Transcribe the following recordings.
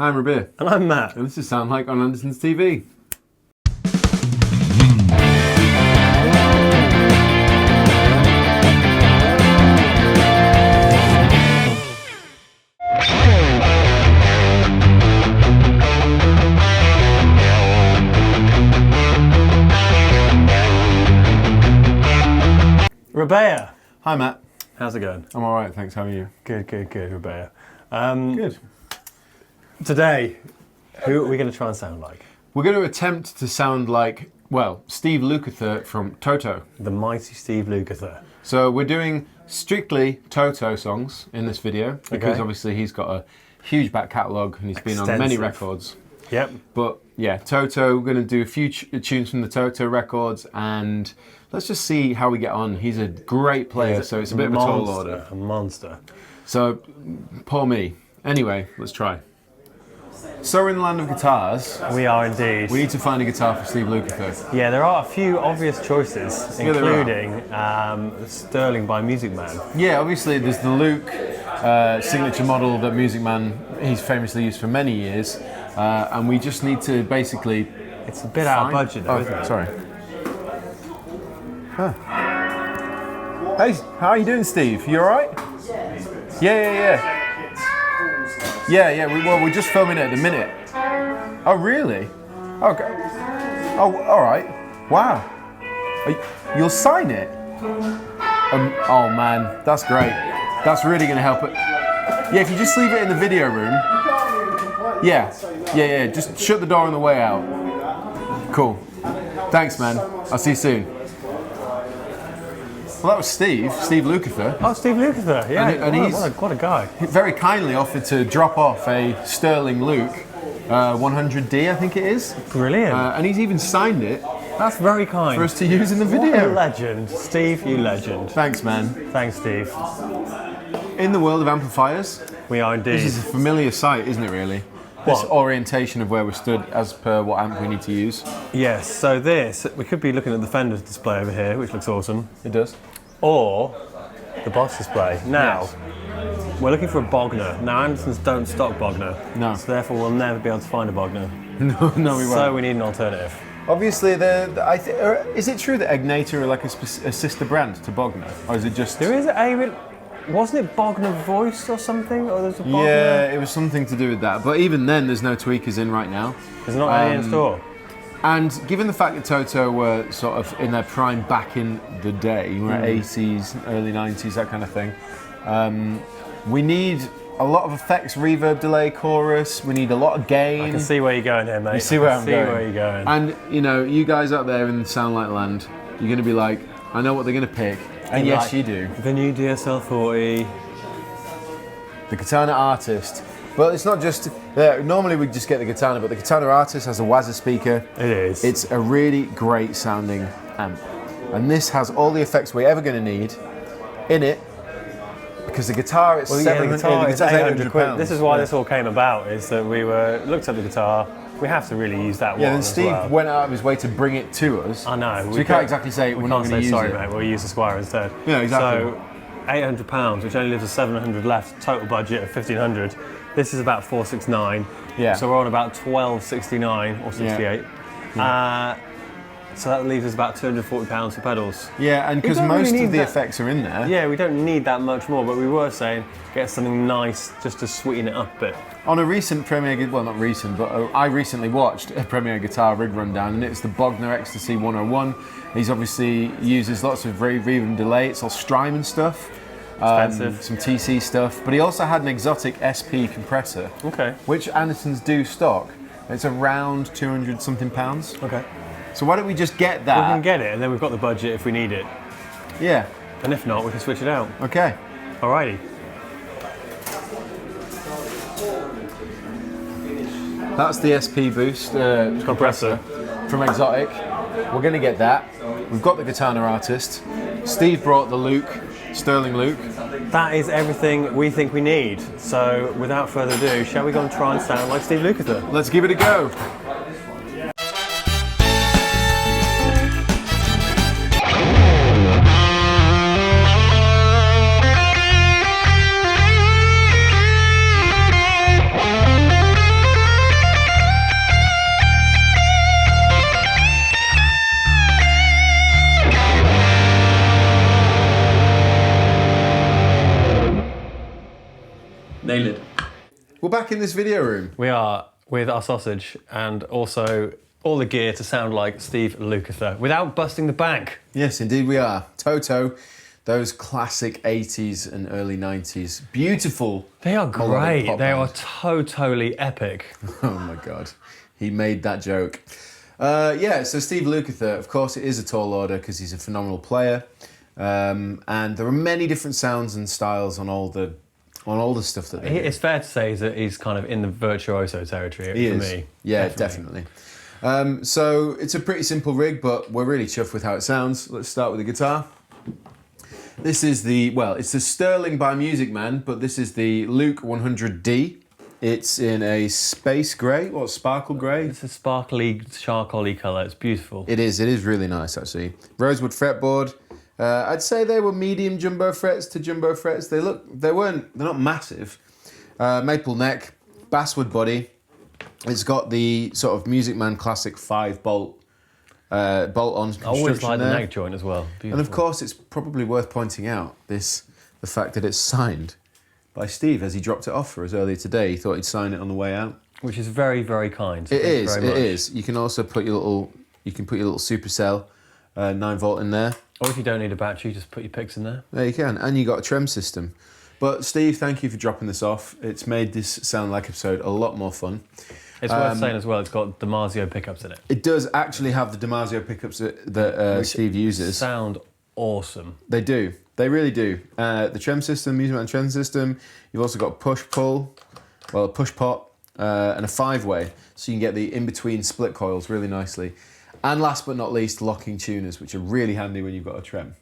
I'm Rabir. And I'm Matt. And this is Sound Like on Andertons TV. Rabea. Hi Matt. How's it going? I'm alright, thanks. How are you? Good, Rabea. Good. Today, who are we going to try and sound like? We're going to attempt to sound like, well, Steve Lukather from Toto. The mighty Steve Lukather. So we're doing strictly Toto songs in this video because obviously he's got a huge back catalogue and he's been on many records. Yep. But yeah, Toto, we're going to do a few tunes from the Toto records and let's just see how we get on. He's a great player, so it's a bit of a tall order. A monster. So, poor me. Anyway, let's try. So we're in the land of guitars. We are indeed. We need to find a guitar for Steve Lukather. Yeah, there are a few obvious choices, including Sterling by Music Man. Yeah, obviously there's the Luke signature model that Music Man, he's famously used for many years. And we just need to basically... It's a bit out of budget though, isn't it? Sorry. Huh. Hey, how are you doing, Steve? You alright? Yeah. We're just filming it at the minute. Oh, really? Okay. Oh, alright. Wow. You'll sign it? Oh, man. That's great. That's really going to help it. Yeah, if you just leave it in the video room. Yeah. Just shut the door on the way out. Cool. Thanks, man. I'll see you soon. Well, that was Steve Lukather. Oh, Steve Lukather, yeah. And what a guy. He very kindly offered to drop off a Sterling Luke 100D, I think it is. Brilliant. And he's even signed it. That's very kind. For us to use in the video. What a legend. Steve, you legend. Thanks, man. Thanks, Steve. In the world of amplifiers, we are indeed. This is a familiar sight, isn't it, really? This orientation of where we're stood as per what amp we need to use. Yes, so we could be looking at the Fender display over here, which looks awesome. It does. Or the Boss display. Now, we're looking for a Bogner. Now, Andertons don't stock Bogner. No. So therefore, we'll never be able to find a Bogner. No, we won't. So we need an alternative. Obviously, is it true that Igniter are like a sister brand to Bogner? Or is it just... There is wasn't it Bogner Voice or something? Or there's a Bogner? Yeah, it was something to do with that. But even then, there's no tweakers in right now. There's not any in store. And given the fact that Toto were sort of in their prime back in the day, 80s, early 90s, that kind of thing, we need a lot of effects, reverb, delay, chorus. We need a lot of gain. I can see where you're going here, mate. You see where I'm going. Where you're going. And you guys out there in Sound Like land, you're going to be like, I know what they're going to pick. And yes, you do. The new DSL-40. The Katana Artist. But it's not just, normally we just get the Katana, but the Katana Artist has a Wazza speaker. It is. It's a really great sounding amp. And this has all the effects we're ever going to need in it, because the guitar is £800. This is why this all came about, is that we looked at the guitar, we have to really use that one. Yeah, and Steve went out of his way to bring it to us. I know. So we can't exactly say we're not going to use it. Sorry, mate, we'll use the Squire instead. Yeah, exactly. So, £800, which only leaves us 700 left, total budget of 1,500. This is about 469. Yeah. So we're on about 1269 or 68. Yeah. So that leaves us about £240 for pedals. Yeah, and because most of the effects are in there. Yeah, we don't need that much more, but we were saying get something nice just to sweeten it up a bit. On a recent Premier, well not recent, but I recently watched a Premier Guitar rig rundown, and it's the Bogner Ecstasy 101. He's obviously uses lots of reverb and delay. It's all Strymon stuff. Expensive. Some TC stuff, but he also had an exotic SP compressor, which Andertons do stock. It's around 200 something pounds. Okay. So why don't we just get that? We can get it, and then we've got the budget if we need it. Yeah. And if not, we can switch it out. Okay. Alrighty. That's the SP Boost compressor from Exotic. We're going to get that. We've got the Katana Artist. Steve brought the Luke, Sterling Luke. That is everything we think we need. So without further ado, shall we go and try and sound like Steve Lukather? Let's give it a go. Nail it. We're back in this video room. We are, with our sausage and also all the gear to sound like Steve Lukather without busting the bank. Yes, indeed we are. Toto, those classic 80s and early 90s. Beautiful. They are great. pop They band. are totally epic. Oh my God. He made that joke. Yeah, so Steve Lukather, of course it is a tall order because he's a phenomenal player. And there are many different sounds and styles on all the stuff that they do. It's fair to say that he's kind of in the virtuoso territory He for is. me. Yeah, definitely. So it's a pretty simple rig, but we're really chuffed with how it sounds. Let's start with the guitar. This is it's the Sterling by Music Man, but this is the Luke 100D. It's in a space grey, sparkle grey? It's a sparkly, charcoaly colour. It's beautiful. It is really nice actually. Rosewood fretboard. I'd say they were medium jumbo frets to jumbo frets. They're not massive. Maple neck, basswood body. It's got the sort of Music Man classic 5-bolt bolt-on construction. I always like the there. neck joint as well. Beautiful. And of course, it's probably worth pointing out the fact that it's signed by Steve as he dropped it off for us earlier today. He thought he'd sign it on the way out. Which is very, very kind. It is. You can also put your little supercell 9-volt in there. Or if you don't need a battery, just put your picks in there. There you can, and you got a trem system. But Steve, thank you for dropping this off. It's made this Sound Like episode a lot more fun. It's worth saying as well, it's got DiMarzio pickups in it. It does actually have the DiMarzio pickups that Steve uses. Sound awesome. They do. They really do. The trem system, Music Man trem system. You've also got a push pot, and a 5-way, so you can get the in-between split coils really nicely. And last but not least, locking tuners, which are really handy when you've got a trem.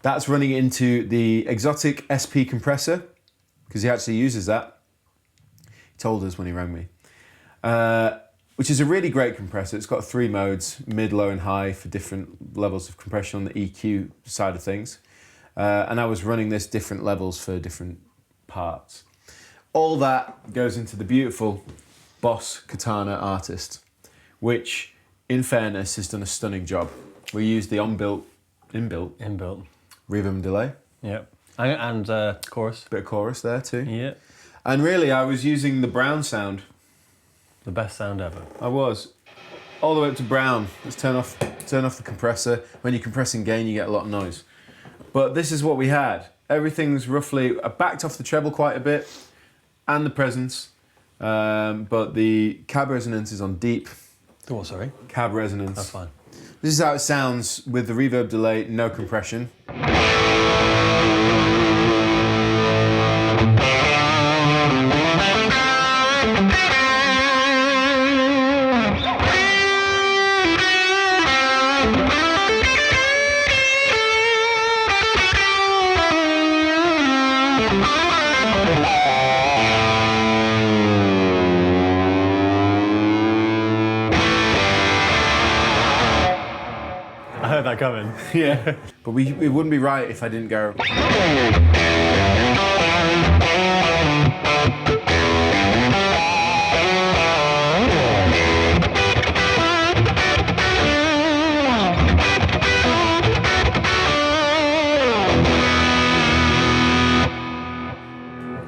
That's running into the exotic SP compressor, because he actually uses that. He told us when he rang me. Which is a really great compressor. It's got 3 modes, mid, low and high, for different levels of compression on the EQ side of things. And I was running this different levels for different parts. All that goes into the beautiful Boss Katana Artist, which, in fairness, has done a stunning job. We used the inbuilt reverb and delay. Yep. And chorus. Bit of chorus there too. Yeah. And really, I was using the brown sound. The best sound ever. I was. All the way up to brown. Let's turn off the compressor. When you're compressing gain, you get a lot of noise. But this is what we had. Everything's roughly... I backed off the treble quite a bit, and the presence. But the cab resonance is on deep. Oh, sorry? Cab resonance. That's fine. This is how it sounds with the reverb delay, no compression. I heard that coming. Yeah. But it wouldn't be right if I didn't go...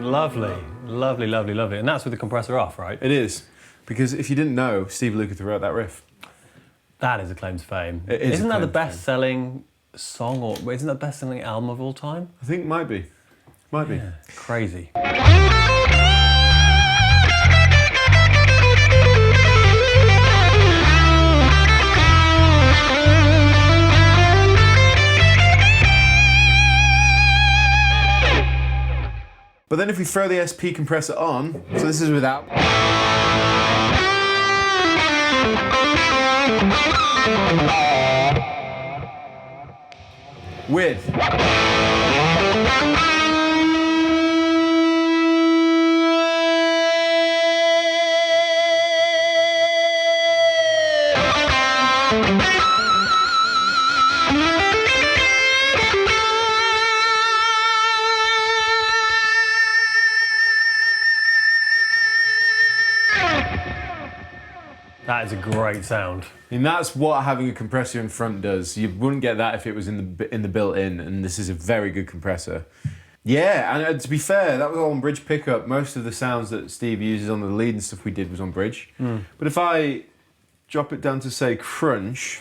Lovely. Lovely, lovely, lovely. And that's with the compressor off, right? It is. Because if you didn't know, Steve Lukather wrote that riff. That is a claim to fame. It is. Isn't that the best-selling song, or isn't that the best-selling album of all time? I think it might be. Might be. Yeah, crazy. But then if we throw the SP compressor on, so this is without. With. That is a great sound. And that's what having a compressor in front does. You wouldn't get that if it was in the built-in, and this is a very good compressor. Yeah, and to be fair, that was all on bridge pickup. Most of the sounds that Steve uses on the lead and stuff we did was on bridge. But if I drop it down to, say, crunch...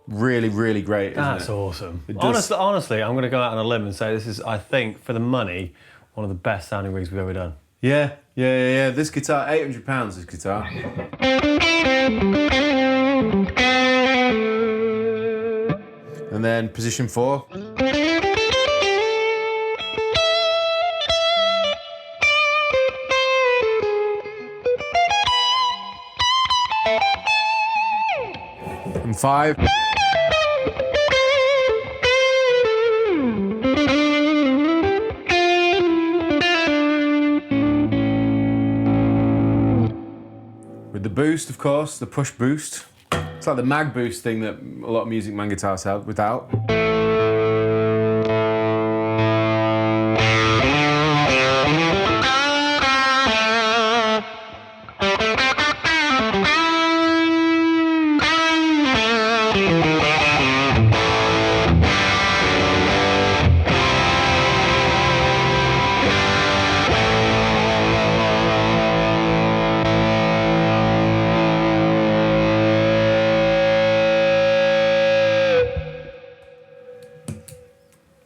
Really, really great, isn't That's it? awesome. It does- Honestly, I'm going to go out on a limb and say this is, I think, for the money, one of the best sounding rigs we've ever done. Yeah. This guitar, £800, this guitar. And then position 4. And 5. With the boost, of course, the push boost. It's like the mag boost thing that a lot of Music Man guitars have without.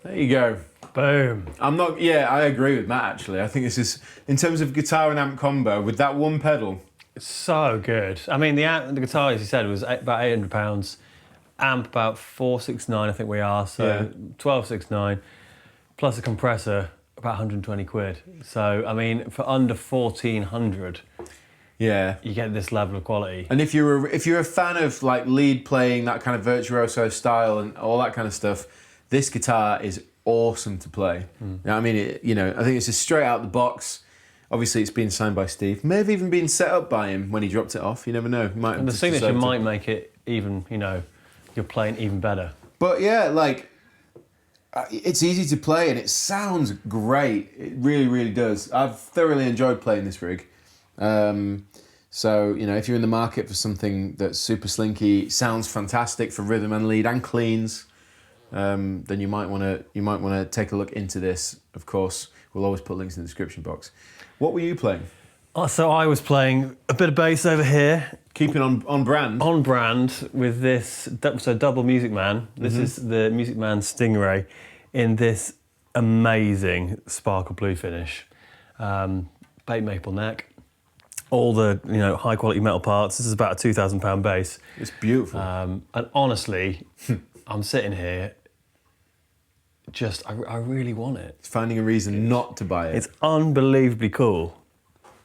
There you go. Boom. I agree with Matt actually. I think this is, in terms of guitar and amp combo, with that one pedal. It's so good. I mean, the guitar, as you said, was about £800. Amp about 469, I think we are. So Yeah. 1269 plus a compressor, about 120 quid. So I mean, for under 1400, Yeah. you get this level of quality. And if you're a fan of like lead playing, that kind of virtuoso style and all that kind of stuff, this guitar is awesome to play. You know what I mean, I think it's just straight out the box. Obviously, it's been signed by Steve. May have even been set up by him when he dropped it off. You never know. He might have And the just signature decided to- might make it even, you're playing even better. But yeah, like, it's easy to play and it sounds great. It really, really does. I've thoroughly enjoyed playing this rig. So, if you're in the market for something that's super slinky, sounds fantastic for rhythm and lead and cleans, then you might want to take a look into this. Of course, we'll always put links in the description box. What were you playing? So I was playing a bit of bass over here. Keeping on brand. On brand with this, double Music Man. This is the Music Man Stingray in this amazing sparkle blue finish. Baked maple neck. All the high quality metal parts. This is about a £2,000 bass. It's beautiful. And honestly, I'm sitting here. I really want it. It's finding a reason not to buy it. It's unbelievably cool.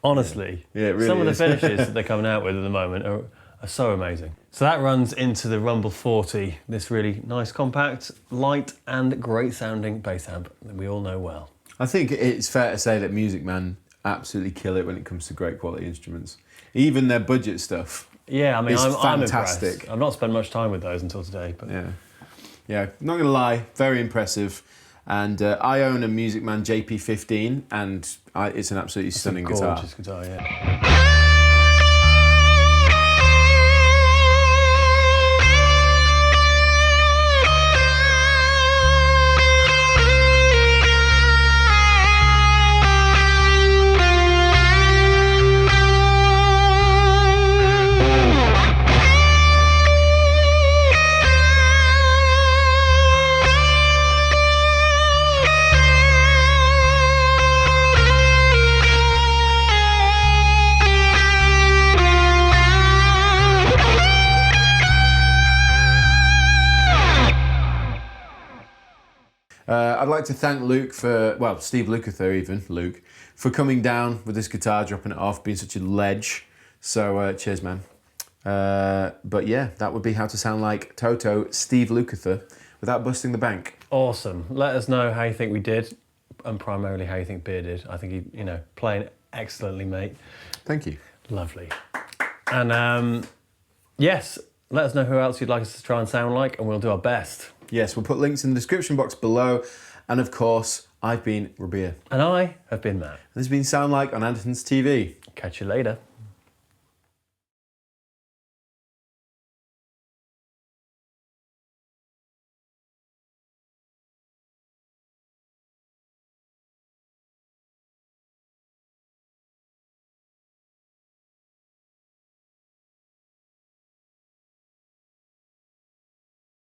Honestly, Yeah, it really some of the is. finishes that they're coming out with at the moment are so amazing. So that runs into the Rumble 40, this really nice, compact, light and great sounding bass amp that we all know well. I think it's fair to say that Music Man absolutely kill it when it comes to great quality instruments. Even their budget stuff. Yeah, I mean, It's I'm fantastic. impressed. I've not spent much time with those until today, but Yeah, not gonna lie, very impressive. And I own a Music Man JP15, and it's an absolutely stunning guitar. gorgeous guitar, yeah. I'd like to thank Steve Lukather Luke, for coming down with this guitar, dropping it off, being such a ledge. So cheers, man. But yeah, that would be how to sound like Toto, Steve Lukather, without busting the bank. Awesome. Let us know how you think we did. and primarily how you think Beer did. I think he, playing excellently, mate. Thank you. Lovely. And yes, let us know who else you'd like us to try and sound like, and we'll do our best. Yes, we'll put links in the description box below. And of course, I've been Rabia. And I have been Matt. This has been Sound Like on Andertons TV. Catch you later.